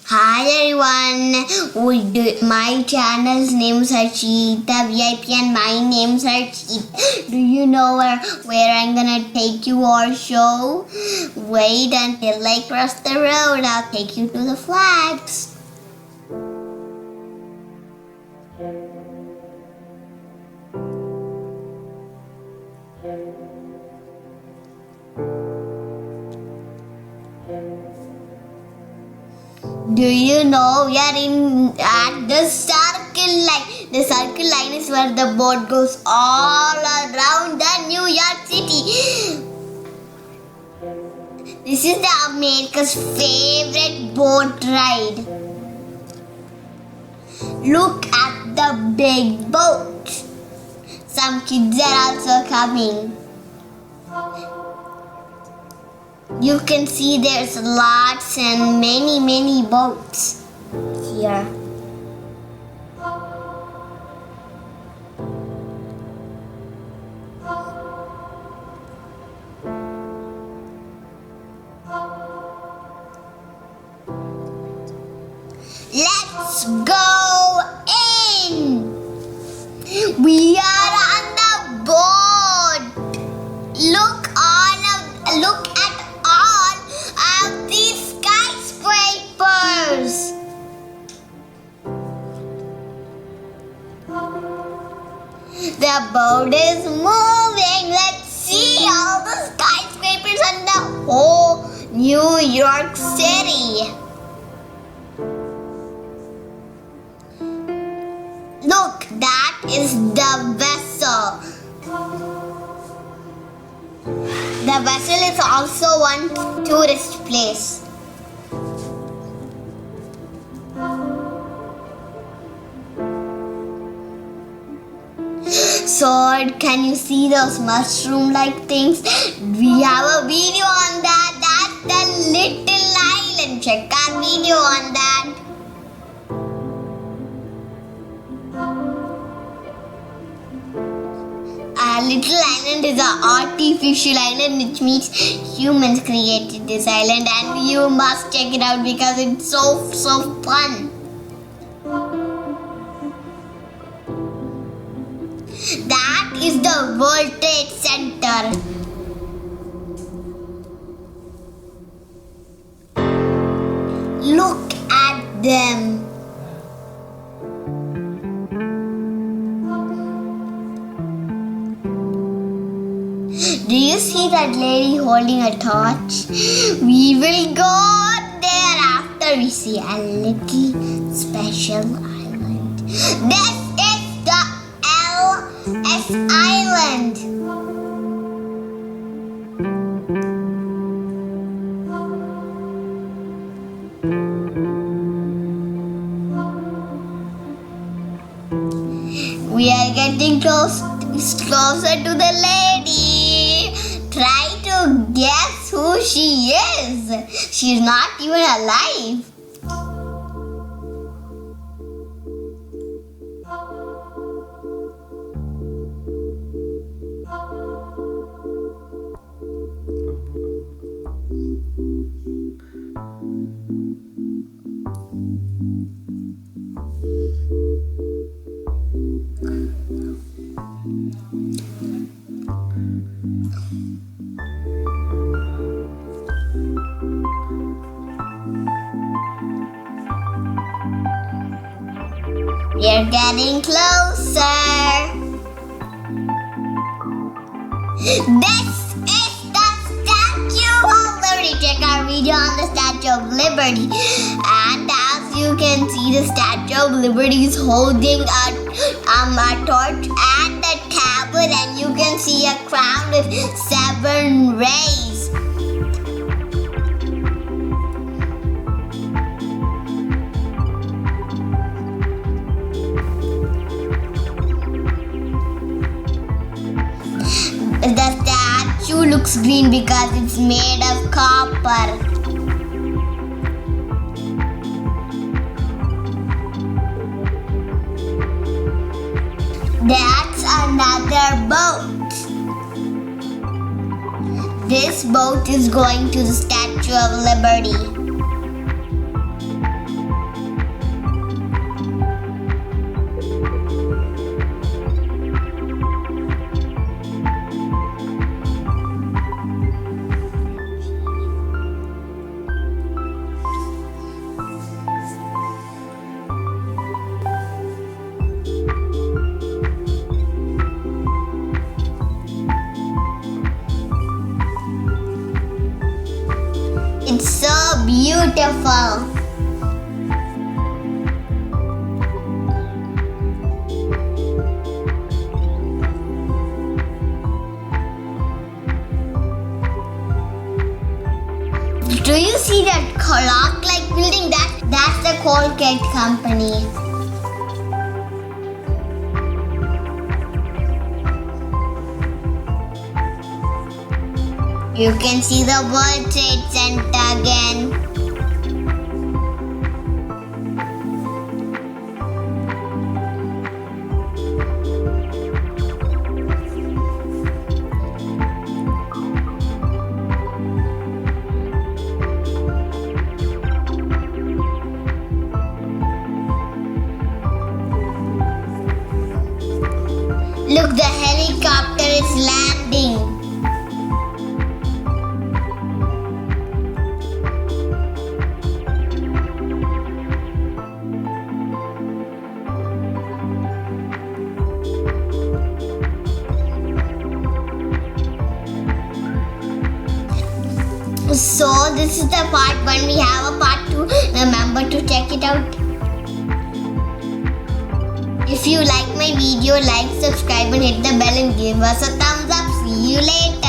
Hi everyone, my channel's name is Harshita VIP and my name's Harshita. Do you know where I'm gonna take you or show? Wait until I cross the road, I'll take you to the flags. Do you know we are at the circle line? The circle line is where the boat goes all around the New York City. This is the America's favorite boat ride. Look at the big boat. Some kids are also coming. You can see there's lots and many boats here. Let's go in. We are on the boat. Look at all of these skyscrapers. The boat is moving. Let's see all the skyscrapers on the whole New York City. Look, that is the vessel. The vessel is also one tourist place. So, can you see those mushroom-like things? We have a video on that. That's the little island. Check our video on that. Little Island is an artificial island, which means humans created this island, and you must check it out because it's so fun. That is the World Trade Center. Look at them. Do you see that lady holding a torch? We will go there after we see a little special island. This is the Ellis Island. We are getting closer to the lady. Try to guess who she is. She's not even alive. We're getting closer. This is the Statue of Liberty. Check our video on the Statue of Liberty. And as you can see, the Statue of Liberty is holding a torch and a tablet, and you can see a crown with 7 rays. The statue looks green because it's made of copper. That's another boat. This boat is going to the Statue of Liberty. beautiful. Do you see that clock-like building? That's the Colgate company. You can see the World Trade Center again. Look, the helicopter is landing. So this is the part 1. We have a part 2. Remember to check it out. If you like my video, like, subscribe and hit the bell and give us a thumbs up. See you later.